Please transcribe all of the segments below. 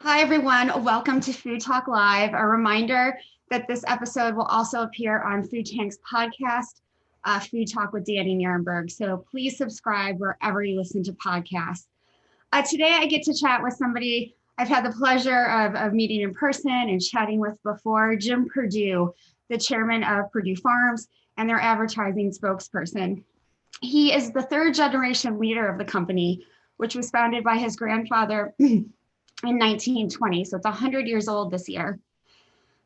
Hi, everyone. Welcome to Food Talk Live. A reminder that this episode will also appear on Food Tank's podcast, Food Talk with Danny Nierenberg. So please subscribe wherever you listen to podcasts. Today, I get to chat with somebody I've had the pleasure of meeting in person and chatting with before, Jim Perdue, the chairman of Perdue Farms and their advertising spokesperson. He is the third generation leader of the company, which was founded by his grandfather in 1920, so it's 100 years old this year.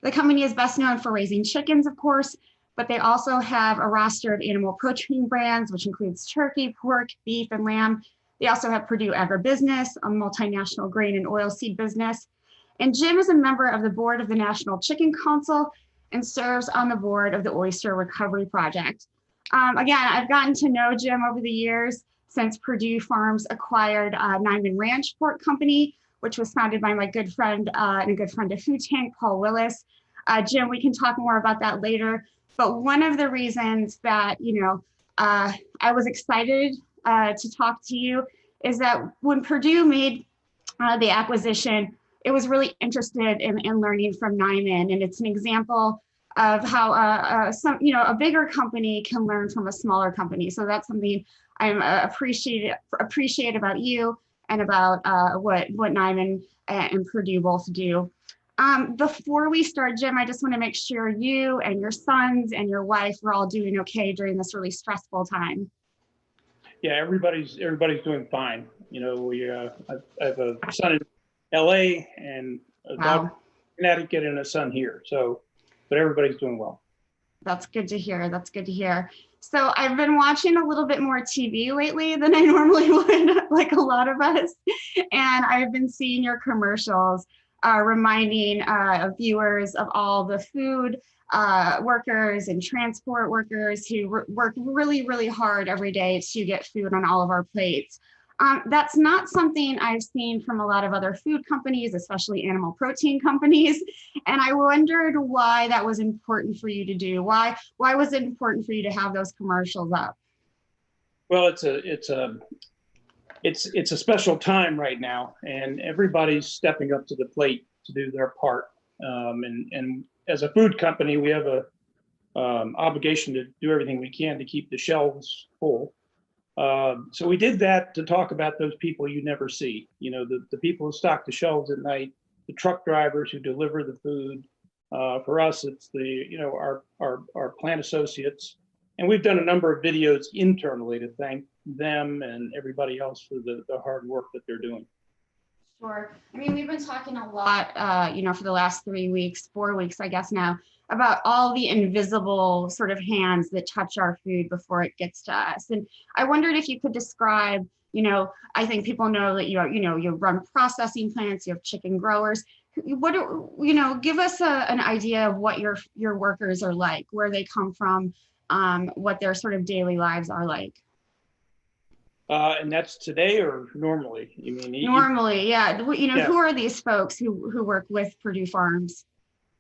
The company is best known for raising chickens, of course, but they also have a roster of animal protein brands, which includes turkey, pork, beef, and lamb. They also have Perdue Agribusiness, a multinational grain and oilseed business. And Jim is a member of the board of the National Chicken Council and serves on the board of the Oyster Recovery Project. Again, I've gotten to know Jim over the years since Perdue Farms acquired Nierenberg Ranch Pork Company, which was founded by my good friend and a good friend of Food Tank, Paul Willis. Jim, we can talk more about that later. But one of the reasons that, I was excited to talk to you is that when Perdue made the acquisition, it was really interested in learning from Nierenberg. And it's an example of how a bigger company can learn from a smaller company. So that's something I'm appreciate about you and about what Nierenberg and Perdue both do. Before we start, Jim, I just want to make sure you and your sons and your wife are all doing okay during this really stressful time. Yeah, everybody's doing fine. I have a son in LA and a daughter in Connecticut and a son here. But everybody's doing well. That's good to hear. That's good to hear. So I've been watching a little bit more TV lately than I normally would, like a lot of us. And I've been seeing your commercials reminding viewers of all the food workers and transport workers who work really, really hard every day to get food on all of our plates. That's not something I've seen from a lot of other food companies, especially animal protein companies. And I wondered why that was important for you to do. Why was it important for you to have those commercials up? Well, it's a special time right now, and everybody's stepping up to the plate to do their part. And as a food company, we have a obligation to do everything we can to keep the shelves full. So we did that to talk about those people you never see. The people who stock the shelves at night, the truck drivers who deliver the food. For us, it's our plant associates. And we've done a number of videos internally to thank them and everybody else for the hard work that they're doing. Sure. I mean, we've been talking a lot, for the last 4 weeks, I guess now, about all the invisible sort of hands that touch our food before it gets to us. And I wondered if you could describe, I think people know that you run processing plants, you have chicken growers. Give us an idea of what your workers are like, where they come from, what their sort of daily lives are like. And that's today or normally? You mean normally? Yeah. Yeah. Who are these folks who work with Perdue Farms?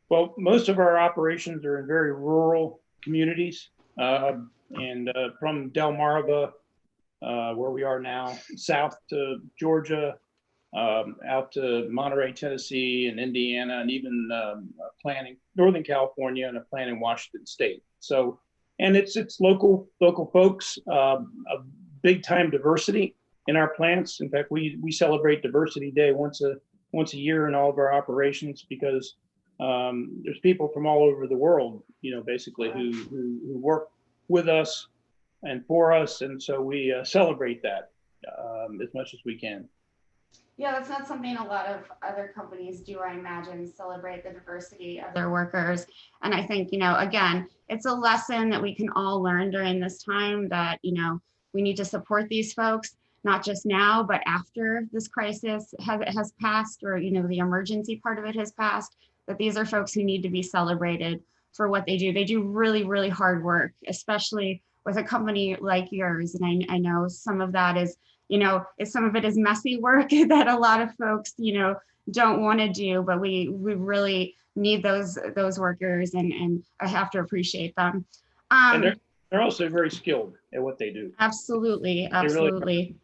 Well, most of our operations are in very rural communities, and from Delmarva, where we are now, south to Georgia, out to Monterey, Tennessee, and Indiana, and even planting Northern California and a plant in Washington State. So, and it's local folks, a big time diversity in our plants. In fact, we celebrate Diversity Day once a year in all of our operations because there's people from all over the world, basically who work with us and for us, and so we celebrate that as much as we can. Yeah, that's not something a lot of other companies do, I imagine, celebrate the diversity of their workers. And I think, again, it's a lesson that we can all learn during this time that, we need to support these folks, not just now, but after this crisis has passed or, the emergency part of it has passed, that these are folks who need to be celebrated for what they do. They do really, really hard work, especially with a company like yours. And I know some of that is, some of it is messy work that a lot of folks, don't want to do, but we really need those workers and I have to appreciate them. And they're also very skilled at what they do. Absolutely. Really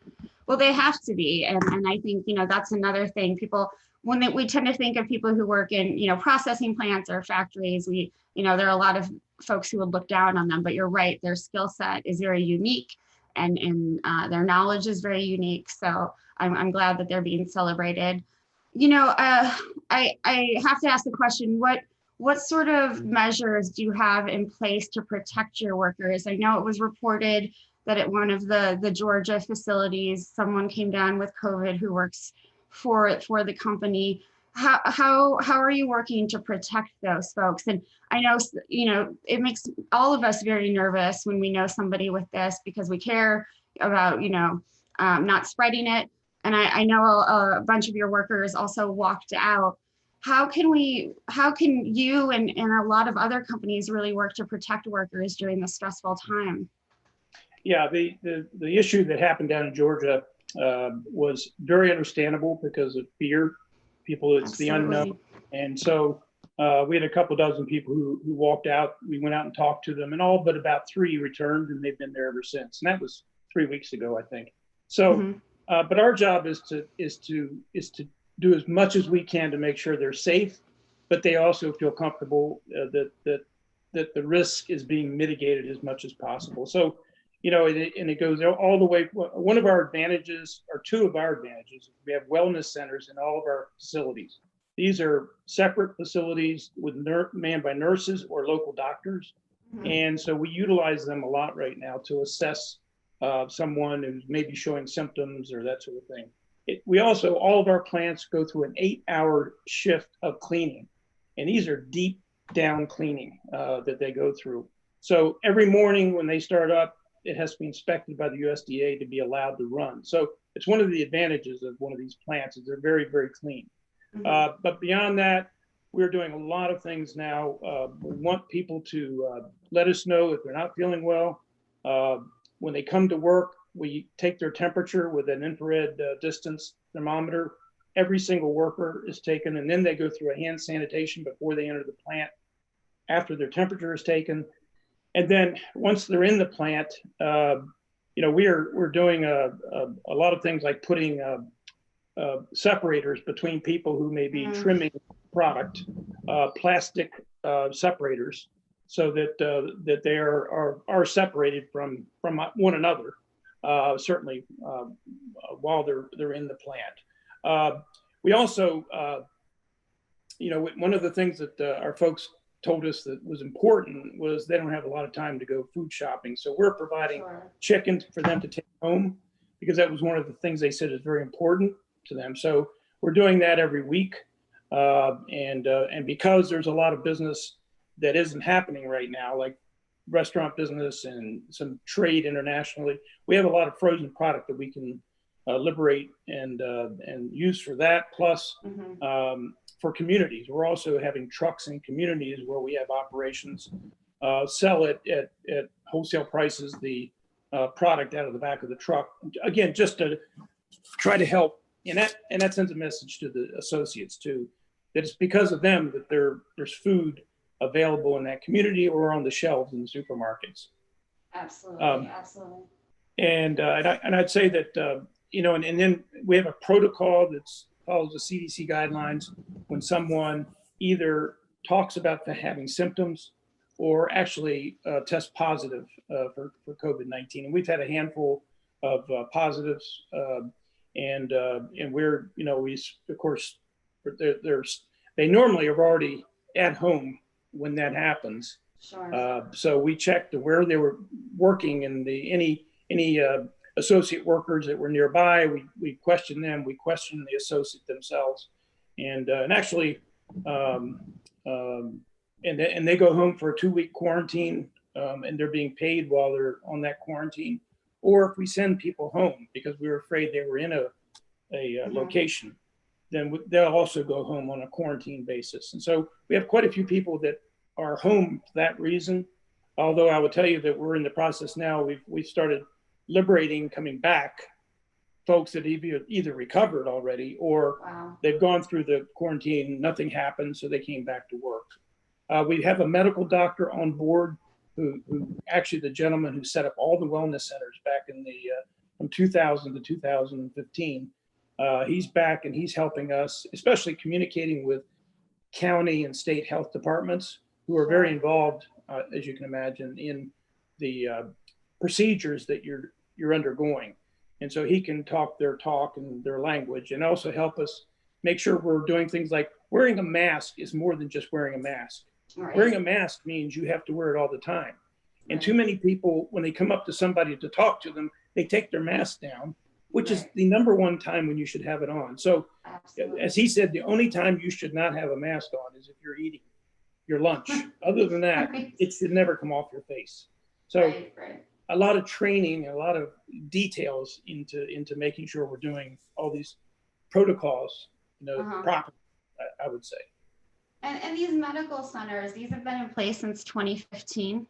Well, they have to be. And I think, that's another thing. People, we tend to think of people who work in, processing plants or factories, there are a lot of folks who would look down on them, but you're right, their skill set is very unique and their knowledge is very unique. So I'm glad that they're being celebrated. I have to ask the question, what sort of measures do you have in place to protect your workers? I know it was reported that at one of the Georgia facilities, someone came down with COVID who works for the company. How are you working to protect those folks? And I know, it makes all of us very nervous when we know somebody with this, because we care about, not spreading it. And I know a bunch of your workers also walked out. How can you and a lot of other companies really work to protect workers during this stressful time? Yeah, the issue that happened down in Georgia was very understandable because of fear. People, it's Absolutely. the unknown. And so we had a couple dozen people who walked out. We went out and talked to them, and all but about 3 returned, and they've been there ever since. And that was 3 weeks ago, I think. So, but our job is to do as much as we can to make sure they're safe, but they also feel comfortable that the risk is being mitigated as much as possible. So, and it goes all the way. One of our advantages, or two of our advantages, we have wellness centers in all of our facilities. These are separate facilities manned by nurses or local doctors. And so we utilize them a lot right now to assess someone who's maybe showing symptoms or that sort of thing. All of our plants go through an 8-hour shift of cleaning. And these are deep down cleaning that they go through. So every morning when they start up, it has to be inspected by the USDA to be allowed to run. So it's one of the advantages of one of these plants is they're very, very clean. But beyond that, we're doing a lot of things now. We want people to let us know if they're not feeling well. When they come to work, we take their temperature with an infrared distance thermometer. Every single worker is taken, and then they go through a hand sanitation before they enter the plant, after their temperature is taken. And then once they're in the plant, we're doing a lot of things like putting separators between people who may be trimming product, plastic separators, so that they are separated from one another, certainly while they're in the plant. We also, one of the things that our folks told us that was important was they don't have a lot of time to go food shopping. So we're providing chicken for them to take home, because that was one of the things they said is very important to them. So we're doing that every week. And because there's a lot of business that isn't happening right now, like restaurant business and some trade internationally, we have a lot of frozen product that we can liberate and use for that. Plus, for communities, we're also having trucks in communities where we have operations sell it at wholesale prices, the product out of the back of the truck. Again, just to try to help, and that sends a message to the associates too, that it's because of them that there's food available in that community or on the shelves in the supermarkets. Absolutely, absolutely. And I'd say that and then we have a protocol that follows the CDC guidelines when someone either talks about having symptoms or actually test positive for COVID-19. And we've had a handful of positives, and we're we of course they normally are already at home when that happens. Sure. So we checked where they were working and any associate workers that were nearby. We questioned them. We questioned the associate themselves, and actually, and they go home for a 2-week quarantine, and they're being paid while they're on that quarantine. Or if we send people home because we were afraid they were in a location, then they'll also go home on a quarantine basis. And so we have quite a few people that are home for that reason. Although I will tell you that we're in the process now. We've started liberating, coming back, folks that either recovered already or they've gone through the quarantine, nothing happened, so they came back to work. We have a medical doctor on board who actually the gentleman who set up all the wellness centers back in the from 2000 to 2015. He's back and he's helping us, especially communicating with county and state health departments who are very involved, as you can imagine, in the procedures that you're undergoing. And so he can talk their talk and their language, and also help us make sure we're doing things like wearing a mask is more than just wearing a mask. Right. Wearing a mask means you have to wear it all the time. And too many people, when they come up to somebody to talk to them, they take their mask down, which is the number one time when you should have it on. So as he said, the only time you should not have a mask on is if you're eating your lunch. Other than that, it should never come off your face. So a lot of training, a lot of details into making sure we're doing all these protocols, properly, I would say. And these medical centers, these have been in place since 2015?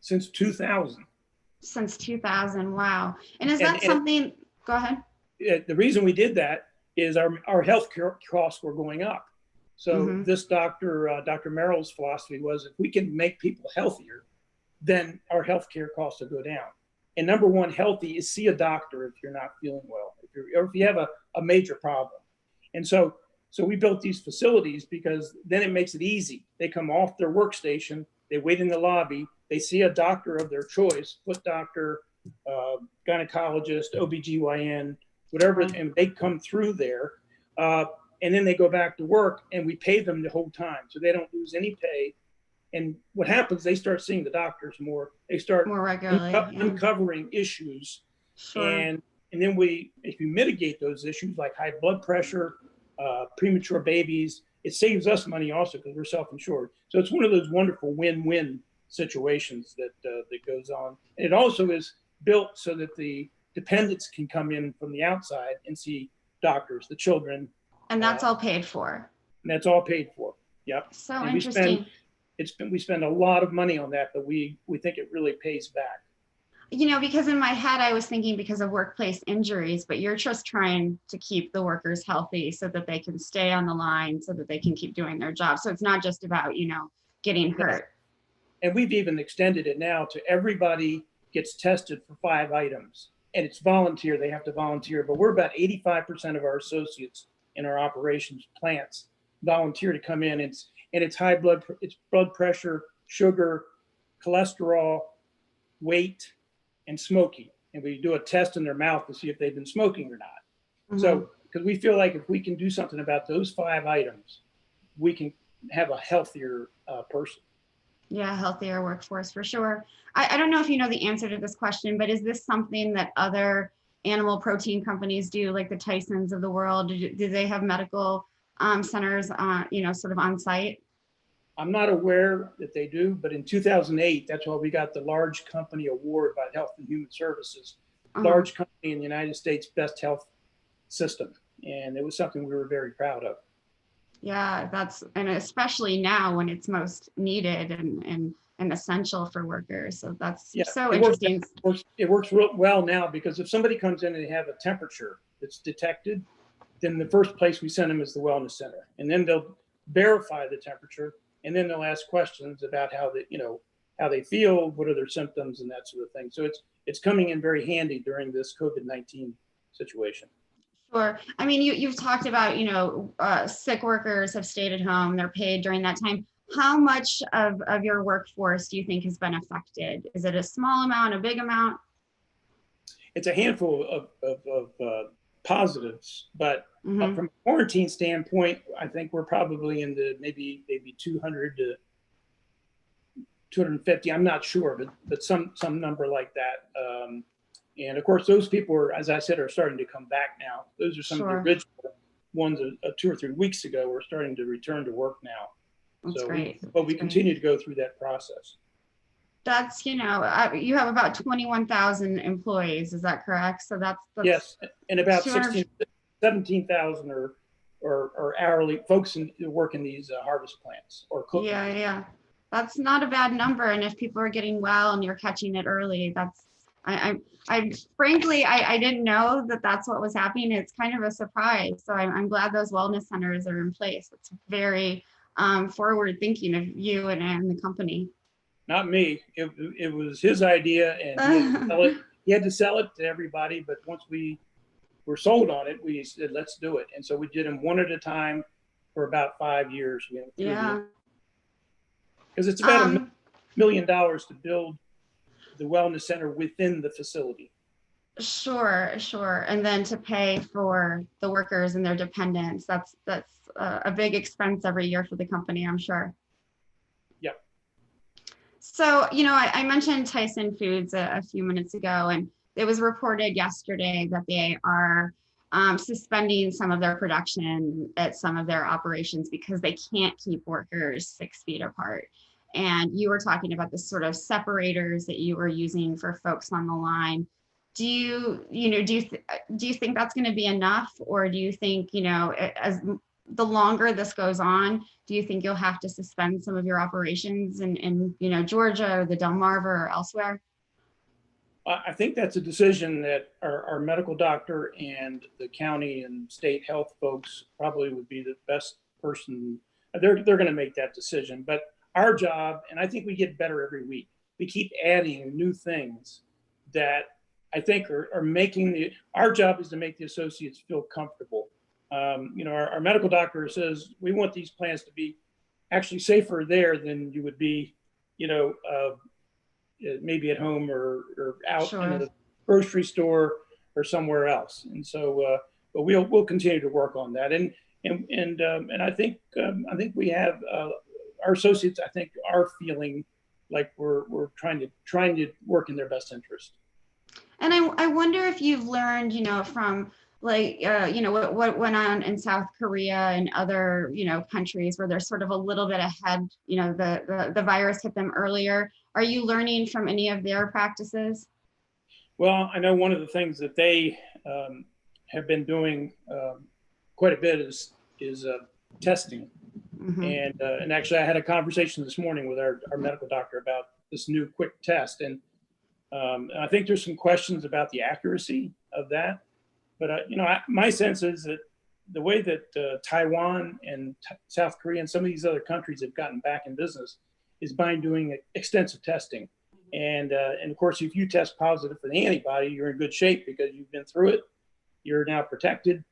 Since 2000. Since 2000, wow. And is that something, go ahead. The reason we did that is our health care costs were going up. So this Dr. Merrill's philosophy was, if we can make people healthier, then our healthcare costs will go down. And number one, healthy is see a doctor if you're not feeling well, or if you have a major problem. And so we built these facilities because then it makes it easy. They come off their workstation, they wait in the lobby, they see a doctor of their choice, foot doctor, gynecologist, OBGYN, whatever, and they come through there. And then they go back to work, and we pay them the whole time, so they don't lose any pay. And what happens, they start seeing the doctors more. They start more regularly, uncovering issues. Sure. And then if you mitigate those issues like high blood pressure, premature babies, it saves us money also because we're self-insured. So it's one of those wonderful win-win situations that goes on. And it also is built so that the dependents can come in from the outside and see doctors, the children. And that's all paid for. And that's all paid for. Yep. So and interesting. We spend a lot of money on that, but we think it really pays back. Because in my head, I was thinking because of workplace injuries, but you're just trying to keep the workers healthy so that they can stay on the line, so that they can keep doing their job. So it's not just about, getting hurt. And we've even extended it now to everybody gets tested for 5 items, and it's volunteer. They have to volunteer, but we're about 85% of our associates in our operations plants volunteer to come in. It's high it's blood pressure, sugar, cholesterol, weight, and smoking. And we do a test in their mouth to see if they've been smoking or not. So, because we feel like if we can do something about those 5 items, we can have a healthier person. Yeah, healthier workforce for sure. I don't know if you know the answer to this question, but is this something that other animal protein companies do, like the Tysons of the world? Do they have medical centers, sort of on site? I'm not aware that they do, but in 2008, that's why we got the large company award by Health and Human Services, large company in the United States, best health system. And it was something we were very proud of. Yeah, and especially now when it's most needed and essential for workers. So that's so interesting. It works real well now, because if somebody comes in and they have a temperature that's detected, then the first place we send them is the wellness center. And then they'll verify the temperature, and then they'll ask questions about how they feel, what are their symptoms, and that sort of thing. So it's coming in very handy during this COVID-19 situation. Sure. I mean, you've talked about, sick workers have stayed at home, they're paid during that time. How much of your workforce do you think has been affected? Is it a small amount, a big amount? It's a handful of positives, but from a quarantine standpoint, I think we're probably in the maybe 200 to 250. I'm not sure, but some number like that. And of course, those people are, as I said, are starting to come back now. Those are some of the original ones 2 or 3 weeks ago. We're starting to return to work now. That's great. But we continue to go through that process. That's, you have about 21,000 employees. Is that correct? So that's yes, and about 17,000 are hourly folks who work in these harvest plants or cooking. Yeah. That's not a bad number. And if people are getting well and you're catching it early, I frankly, I didn't know that that's what was happening. It's kind of a surprise. So I'm glad those wellness centers are in place. It's very forward thinking of you and the company. Not me. It was his idea, and he had to sell it to everybody, but once we were sold on it, we said, let's do it. And so we did them one at a time for about 5 years. Yeah. Because it's about $1 million to build the wellness center within the facility. Sure, sure. And then to pay for the workers and their dependents, that's a big expense every year for the company, I'm sure. Yep. So, I mentioned Tyson Foods a few minutes ago, and it was reported yesterday that they are suspending some of their production at some of their operations because they can't keep workers 6 feet apart. And you were talking about the sort of separators that you were using for folks on the line. Do you think that's going to be enough, or do you think, as the longer this goes on, do you think you'll have to suspend some of your operations in Georgia or the Delmarva or elsewhere? I think that's a decision that our medical doctor and the county and state health folks probably would be the best person. They're going to make that decision. But our job, and I think we get better every week, we keep adding new things that I think are making our job is to make the associates feel comfortable. Our medical doctor says we want these plants to be actually safer there than you would be, maybe at home or out Sure. in the grocery store or somewhere else. And so, but we'll continue to work on that. And I think we have our associates. I think are feeling like we're trying to work in their best interest. And I wonder if you've learned, from what went on in South Korea and other, countries where they're sort of a little bit ahead, the virus hit them earlier. Are you learning from any of their practices? Well, I know one of the things that they have been doing quite a bit is testing. Mm-hmm. And actually I had a conversation this morning with our medical doctor about this new quick test. And I think there's some questions about the accuracy of that. But, my sense is that the way that Taiwan and South Korea and some of these other countries have gotten back in business is by doing extensive testing. And of course, if you test positive for the antibody, you're in good shape because you've been through it. You're now protected.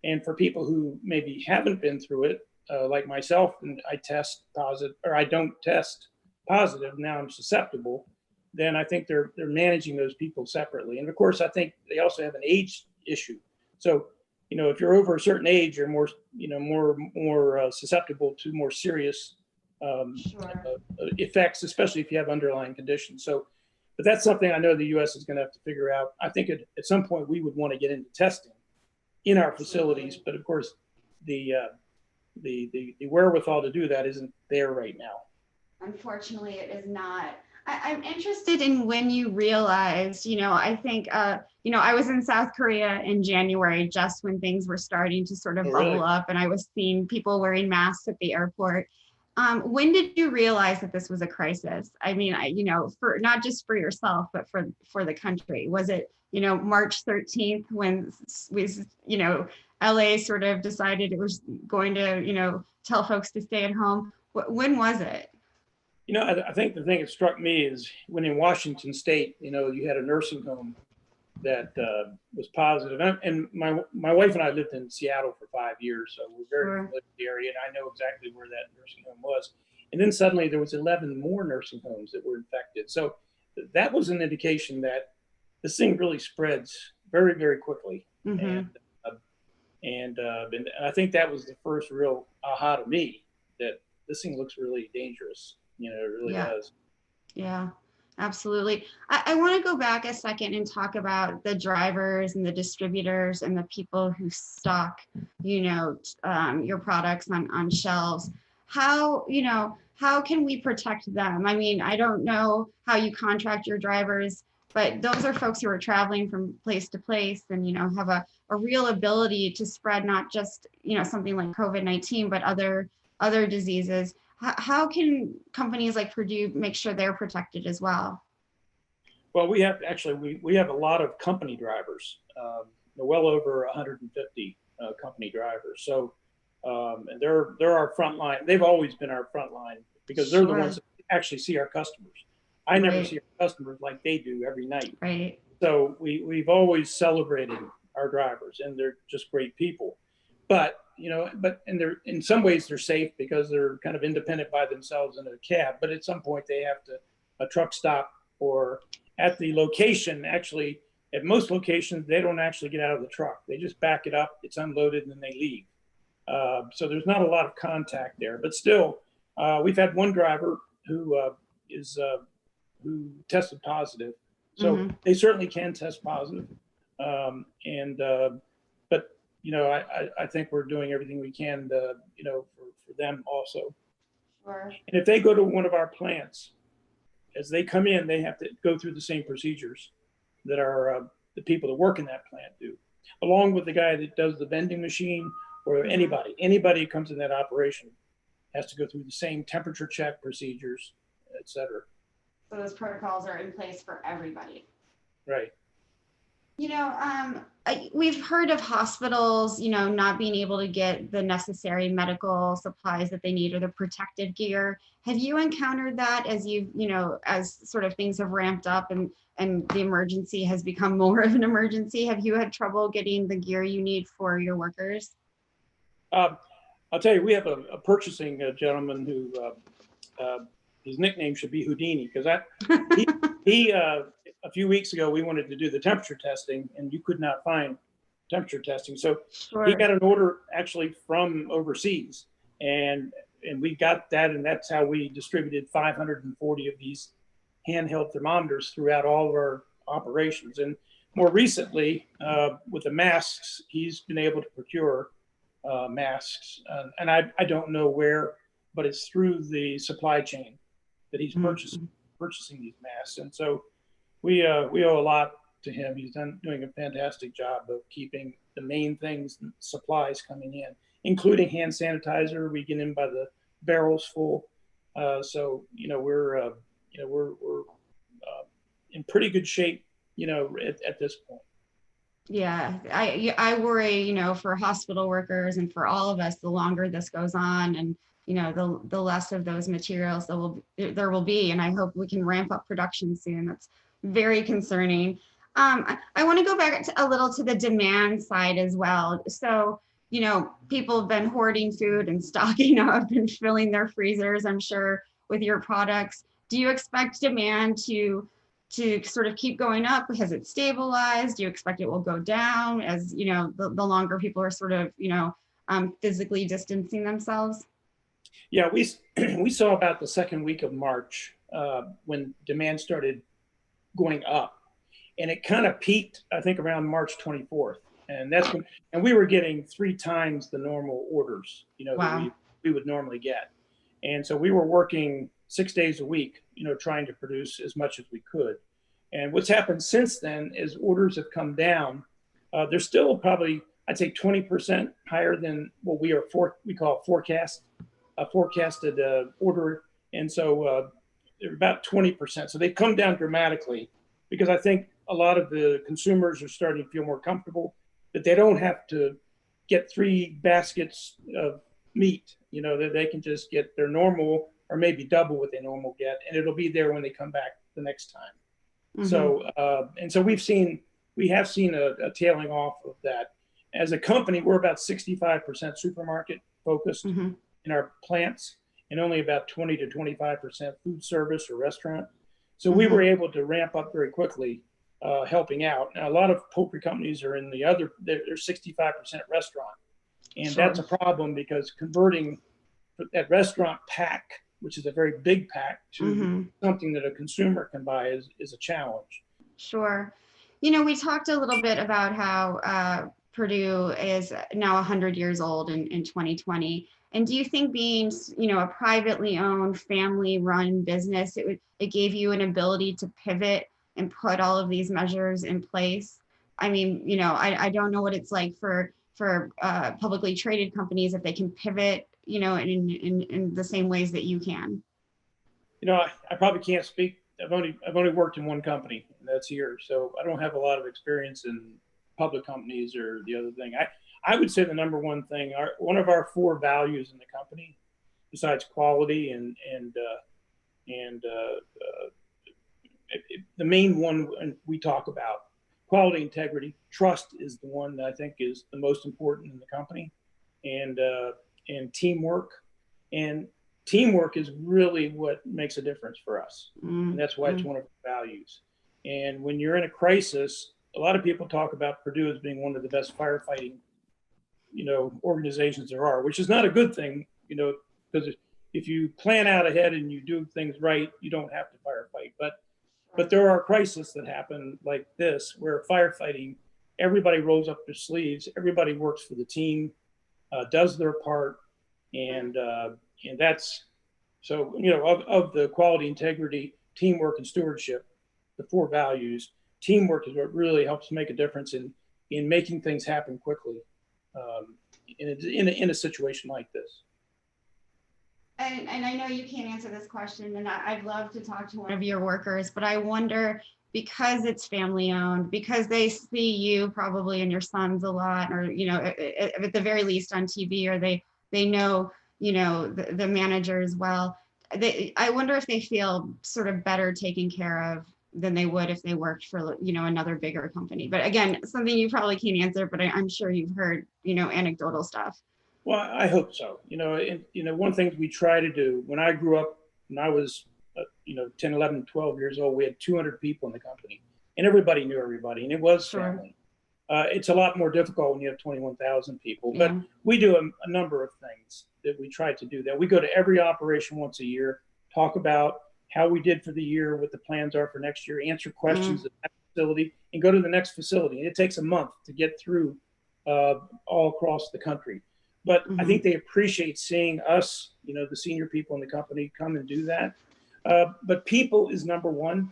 And for people who maybe haven't been through it, like myself, and I test positive, or I don't test positive, now I'm susceptible, then I think they're managing those people separately. And of course, I think they also have an age issue. So, if you're over a certain age, you're more susceptible to more serious effects, especially if you have underlying conditions. So, but that's something I know the U.S. is going to have to figure out. I think at some point we would want to get into testing in our facilities, but of course, the wherewithal to do that isn't there right now. Unfortunately, it is not. I'm interested in when you realized, I think, I was in South Korea in January, just when things were starting to sort of bubble up, and I was seeing people wearing masks at the airport. When did you realize that this was a crisis? I mean, for not just for yourself, but for the country. Was it, March 13th when LA sort of decided it was going to, tell folks to stay at home? When was it? I think the thing that struck me is when in Washington State, you had a nursing home that was positive. And my wife and I lived in Seattle for 5 years, so we're very familiar with the area, and I know exactly where that nursing home was. And then suddenly there was 11 more nursing homes that were infected. So that was an indication that this thing really spreads very, very quickly. Mm-hmm. And I think that was the first real aha to me that this thing looks really dangerous. It really does. Yeah, absolutely. I want to go back a second and talk about the drivers and the distributors and the people who stock, your products on shelves. How can we protect them? I mean, I don't know how you contract your drivers, but those are folks who are traveling from place to place and, have a real ability to spread not just, something like COVID-19, but other diseases. How can companies like Perdue make sure they're protected as well? Well, we have a lot of company drivers, well over 150 company drivers. So, and they're our front line. They've always been our front line because they're the ones that actually see our customers. I never see our customers like they do every night. Right. So we've always celebrated our drivers, and they're just great people. But and they're in some ways they're safe because they're kind of independent by themselves in a cab. But at some point they have to a truck stop or at the location. Actually, at most locations they don't actually get out of the truck. They just back it up. It's unloaded and then they leave. So there's not a lot of contact there. But still, we've had one driver who tested positive. So they certainly can test positive. But I think we're doing everything we can to, for them also. Sure. And if they go to one of our plants, as they come in, they have to go through the same procedures that are the people that work in that plant do, along with the guy that does the vending machine or anybody who comes in that operation has to go through the same temperature check procedures, et cetera. So those protocols are in place for everybody. Right. We've heard of hospitals, not being able to get the necessary medical supplies that they need or the protective gear. Have you encountered that as as sort of things have ramped up and the emergency has become more of an emergency? Have you had trouble getting the gear you need for your workers? I'll tell you, we have a purchasing gentleman who his nickname should be Houdini, because he a few weeks ago we wanted to do the temperature testing and you could not find temperature testing. So Sure. He got an order actually from overseas, and we got that, and that's how we distributed 540 of these handheld thermometers throughout all of our operations. And more recently, with the masks, he's been able to procure masks, and I don't know where, but it's through the supply chain that he's purchasing these masks. And so we owe a lot to him. He's doing a fantastic job of keeping the main things, supplies coming in, including hand sanitizer. We get in by the barrels full. So we're in pretty good shape, at this point. Yeah, I worry, for hospital workers and for all of us, the longer this goes on, and the less of those materials there will be, and I hope we can ramp up production soon. That's very concerning. I want to go back a little to the demand side as well. So, people have been hoarding food and stocking up and filling their freezers, I'm sure, with your products. Do you expect demand to sort of keep going up because it's stabilized? Do you expect it will go down as, the longer people are sort of, physically distancing themselves? Yeah, we saw about the second week of March when demand started going up, and it kind of peaked, I think, around March 24th. And that's when, and we were getting 3 times the normal orders, Wow. that we would normally get. And so we were working 6 days a week, trying to produce as much as we could. And what's happened since then is orders have come down. They're still probably, I'd say, 20% higher than what we call forecasted order. And so they're about 20%. So they've come down dramatically, because I think a lot of the consumers are starting to feel more comfortable that they don't have to get 3 baskets of meat, that they can just get their normal or maybe double what they normally get, and it'll be there when they come back the next time. So, and so we have seen a tailing off of that. As a company, we're about 65% supermarket focused in our plants, and only about 20 to 25% food service or restaurant. So we were able to ramp up very quickly, helping out. Now, a lot of poultry companies are in they're 65% restaurant. And Sure. That's a problem, because converting that restaurant pack, which is a very big pack, to something that a consumer can buy is a challenge. Sure. We talked a little bit about how Perdue is now 100 years old in 2020. And do you think being, a privately owned, family-run business, it gave you an ability to pivot and put all of these measures in place? I mean, I don't know what it's like for publicly traded companies, if they can pivot, in the same ways that you can. I probably can't speak. I've only worked in one company, and that's here. So I don't have a lot of experience in public companies or the other thing. I would say the number one thing, one of our 4 values in the company, besides quality and the main one we talk about quality integrity. Trust is the one that I think is the most important in the company, and teamwork. And teamwork is really what makes a difference for us. And that's why it's one of our values. And when you're in a crisis, a lot of people talk about Perdue as being one of the best firefighting, organizations there are, which is not a good thing, because if you plan out ahead and you do things right, you don't have to firefight. But there are crises that happen like this, where firefighting, everybody rolls up their sleeves, everybody works for the team, does their part, and that's so, of the quality, integrity, teamwork, and stewardship, the four values. Teamwork is what really helps make a difference in making things happen quickly, in a situation like this. And I know you can't answer this question, and I'd love to talk to one of your workers, but I wonder, because it's family owned, because they see you probably and your sons a lot, or, at the very least on TV, or they know, the manager as well. I wonder if they feel sort of better taken care of than they would if they worked for, another bigger company. But again, something you probably can't answer, but I'm sure you've heard, anecdotal stuff. Well, I hope so. One of the things we try to do, when I grew up, when I was, 10, 11, 12 years old, we had 200 people in the company, and everybody knew everybody, and it was family. It's a lot more difficult when you have 21,000 people, but we do a number of things that we try to do that. We go to every operation once a year, talk about how we did for the year, what the plans are for next year, answer questions at that facility, and go to the next facility. And it takes a month to get through all across the country. But I think they appreciate seeing us, the senior people in the company, come and do that. But people is number one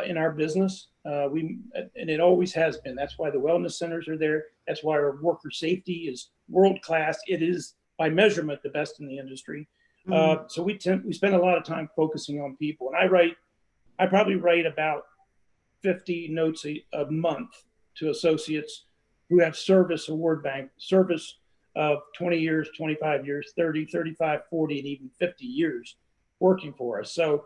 in our business. And it always has been. That's why the wellness centers are there. That's why our worker safety is world class. It is, by measurement, the best in the industry. So we spend a lot of time focusing on people. And I probably write about 50 notes a month to associates who have service award bank, service of 20 years, 25 years, 30, 35, 40, and even 50 years working for us. So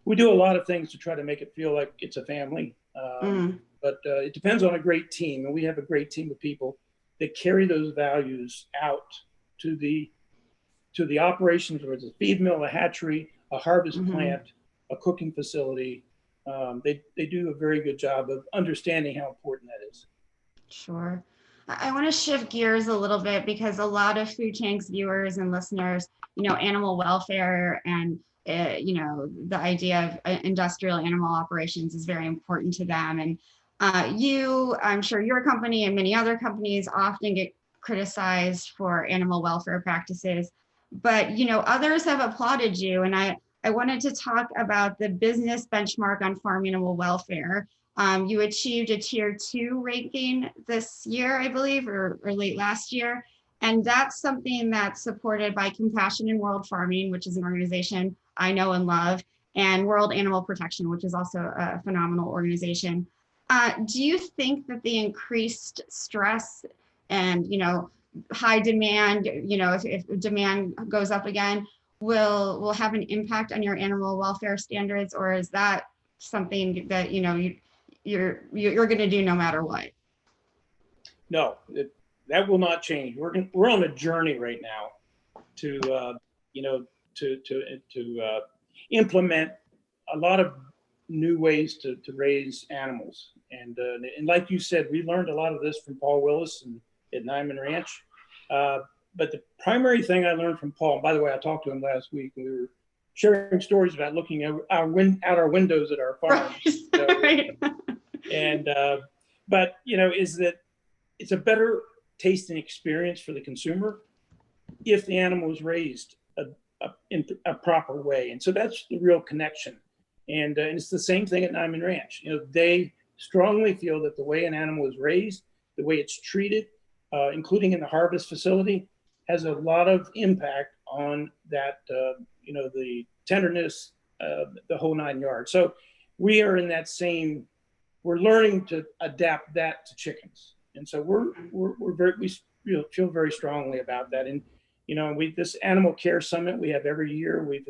we do a lot of things to try to make it feel like it's a family. But it depends on a great team. And we have a great team of people that carry those values out to the operations, whether it's a feed mill, a hatchery, a harvest plant, a cooking facility. They do a very good job of understanding how important that is. Sure. I want to shift gears a little bit, because a lot of Food Tank's viewers and listeners, animal welfare and, the idea of industrial animal operations is very important to them. And I'm sure your company and many other companies often get criticized for animal welfare practices, but, others have applauded you. And I wanted to talk about the business benchmark on farm animal welfare. You achieved a tier 2 ranking this year, I believe, or late last year. And that's something that's supported by Compassion in World Farming, which is an organization I know and love, and World Animal Protection, which is also a phenomenal organization. Do you think that the increased stress and, high demand, if demand goes up again, will have an impact on your animal welfare standards? Or is that something that, you're going to do no matter what? No, that will not change. We're on a journey right now to implement a lot of new ways to raise animals. And like you said, we learned a lot of this from Paul Willis at Nierenberg Ranch. But the primary thing I learned from Paul, and by the way, I talked to him last week, and we were sharing stories about looking out our windows at our farms. Right. And but is that it's a better tasting experience for the consumer if the animal is raised in a proper way. And so that's the real connection. And it's the same thing at Nierenberg Ranch. They strongly feel that the way an animal is raised, the way it's treated, including in the harvest facility, has a lot of impact on that, the tenderness, the whole 9 yards. So we are in that same, we're learning to adapt that to chickens. And so we feel very strongly about that. And, this animal care summit we have every year, we've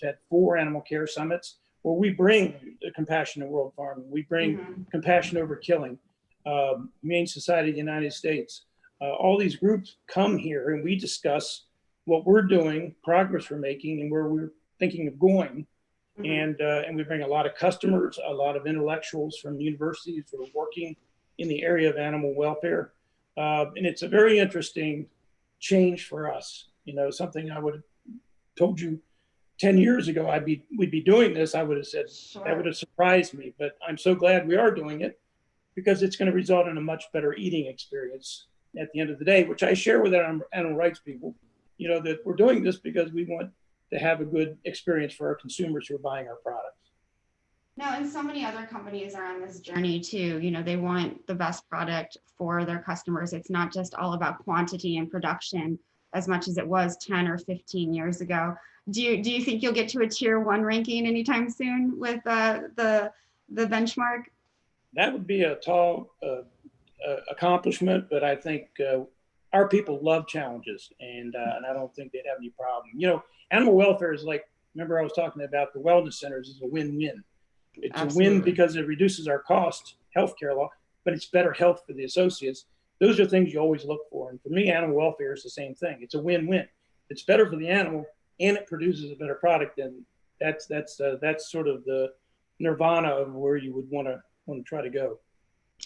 had 4 animal care summits where we bring the compassionate world farming, we bring compassion over killing, Humane Society of the United States. All these groups come here and we discuss what we're doing, progress we're making, and where we're thinking of going. And we bring a lot of customers, a lot of intellectuals from universities who are working in the area of animal welfare. And it's a very interesting change for us. You know, something I would have told you 10 years ago we'd be doing this, I would have said, sure, that would have surprised me. But I'm so glad we are doing it, because it's going to result in a much better eating experience at the end of the day, which I share with our animal rights people, you know, that we're doing this because we want to have a good experience for our consumers who are buying our products. No, and so many other companies are on this journey too. You know, they want the best product for their customers. It's not just all about quantity and production as much as it was 10 or 15 years ago. Do you think you'll get to a tier 1 ranking anytime soon with the benchmark? That would be a tall accomplishment, but I think our people love challenges, and I don't think they'd have any problem. You know, animal welfare is like, remember I was talking about the wellness centers is a win-win. It's Absolutely. A win because it reduces our cost, healthcare law, but it's better health for the associates. Those are things you always look for. And for me, animal welfare is the same thing. It's a win-win. It's better for the animal and it produces a better product. And that's sort of the nirvana of where you would want to try to go.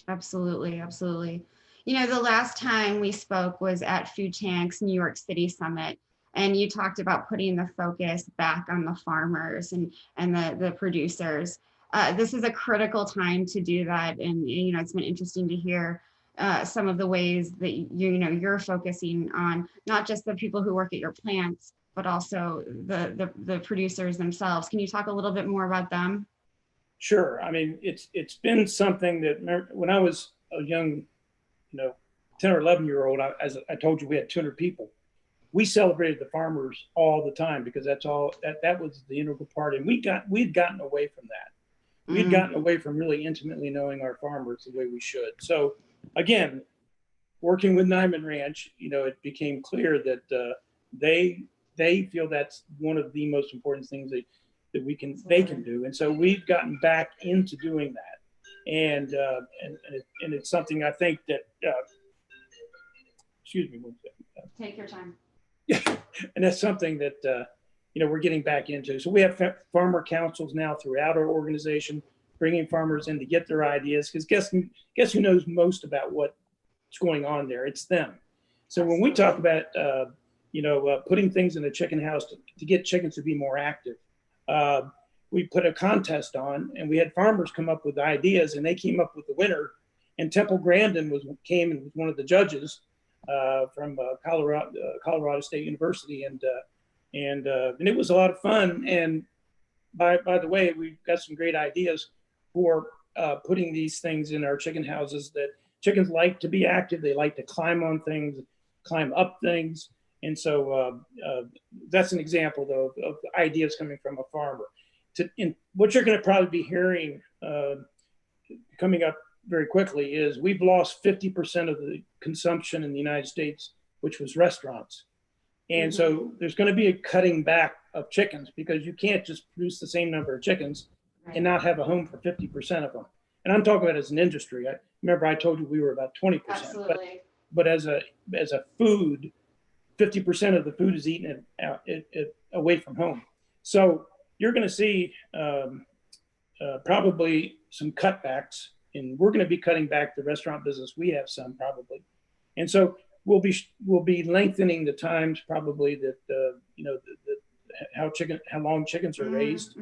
Absolutely. Absolutely. You know, the last time we spoke was at Food Tank's New York City Summit. And you talked about putting the focus back on the farmers and the producers. This is a critical time to do that. And, you know, it's been interesting to hear some of the ways that, you're focusing on not just the people who work at your plants, but also the producers themselves. Can you talk a little bit more about them? Sure. I mean, it's been something that when I was a young, 10 or 11-year-old, as I told you, we had 200 people. We celebrated the farmers all the time because that was the integral part. And we'd gotten away from that. We'd gotten away from really intimately knowing our farmers the way we should. So again, working with Nyman Ranch, it became clear that they feel that's one of the most important things that they can do. And so we've gotten back into doing that. And it's something I think that, excuse me one second. Take your time. And that's something that, we're getting back into. So we have farmer councils now throughout our organization, bringing farmers in to get their ideas, because guess who knows most about what's going on there? It's them. So when we talk about, putting things in the chicken house to get chickens to be more active, we put a contest on, and we had farmers come up with ideas, and they came up with the winner. And Temple Grandin came and was one of the judges from Colorado State University, and it was a lot of fun. And by the way, we've got some great ideas for putting these things in our chicken houses. That chickens like to be active; they like to climb on things, climb up things, and so that's an example though of ideas coming from a farmer. What you're going to probably be hearing coming up very quickly is we've lost 50% of the consumption in the United States, which was restaurants. And so there's going to be a cutting back of chickens, because you can't just produce the same number of chickens and not have a home for 50% of them. And I'm talking about as an industry. Remember I told you we were about 20%. Absolutely. But as a food, 50% of the food is eaten away from home. So you're going to see probably some cutbacks, and we're going to be cutting back the restaurant business. We have some probably, and so we'll be lengthening the times probably that how long chickens are raised,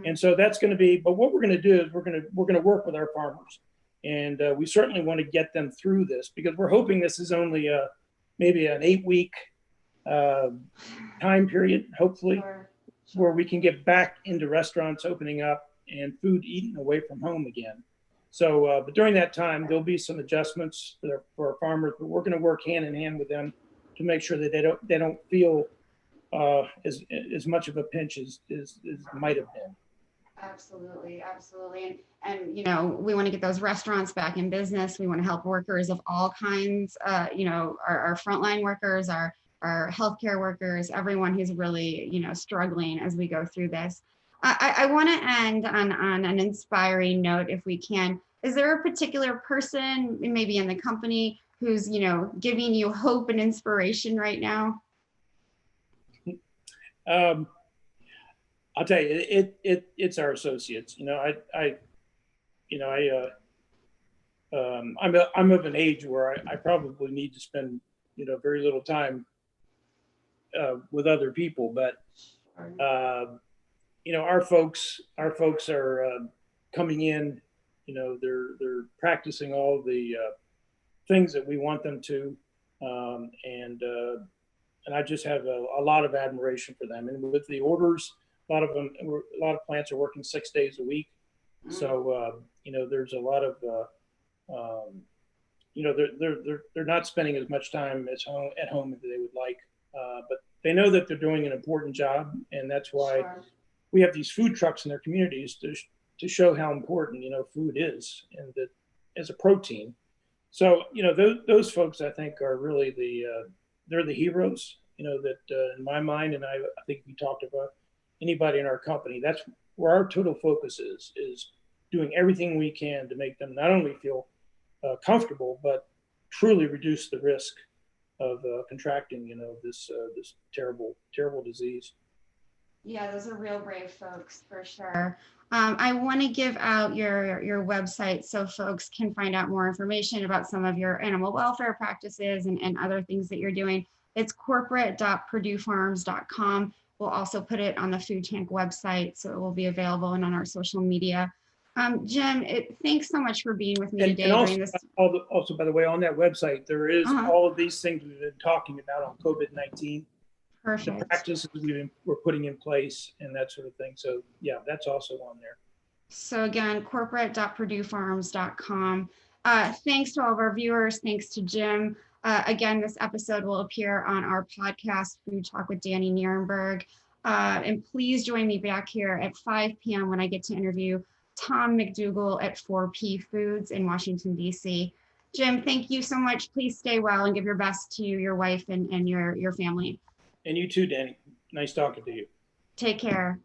and so that's going to be. But what we're going to do is we're going to work with our farmers, and we certainly want to get them through this, because we're hoping this is only maybe an 8-week time period, hopefully. Sure. Where we can get back into restaurants opening up and food eaten away from home again. So, but during that time, there'll be some adjustments for our farmers, but we're going to work hand in hand with them to make sure that they don't feel as much of a pinch as might have been. Absolutely, absolutely, and we want to get those restaurants back in business. We want to help workers of all kinds. Our frontline workers, our healthcare workers, everyone who's really struggling as we go through this. I want to end on an inspiring note, if we can. Is there a particular person, maybe in the company, who's, giving you hope and inspiration right now? Um, I'll tell you, it's our associates. I'm of an age where I probably need to spend, very little time with other people, but our folks are coming in. They're practicing all the things that we want them to, and I just have a lot of admiration for them. And with the orders, a lot of plants are working 6 days a week. So there's a lot of they're not spending as much time at home as they would like, but they know that they're doing an important job, and that's why we have these food trucks in their communities to show how important food is, and that as a protein. So those folks, I think, are really they're the heroes. That in my mind, and I think we talked about anybody in our company. That's where our total focus is doing everything we can to make them not only feel comfortable, but truly reduce the risk of contracting, this terrible disease. Yeah, those are real brave folks for sure. I want to give out your website so folks can find out more information about some of your animal welfare practices and other things that you're doing. It's corporate.perduefarms.com. We'll also put it on the Food Tank website, so it will be available and on our social media. Jim, thanks so much for being with me today. And also, also, by the way, on that website, there is all of these things we've been talking about on COVID-19. Perfect. The practices we're putting in place and that sort of thing. So yeah, that's also on there. So again, corporate.perduefarms.com. Thanks to all of our viewers. Thanks to Jim. Again, this episode will appear on our podcast, Food Talk with Danny Nierenberg. And please join me back here at 5 p.m. when I get to interview Tom McDougall at 4P Foods in Washington, D.C. Jim, thank you so much. Please stay well and give your best to your wife and your family. And you too, Danny. Nice talking to you. Take care.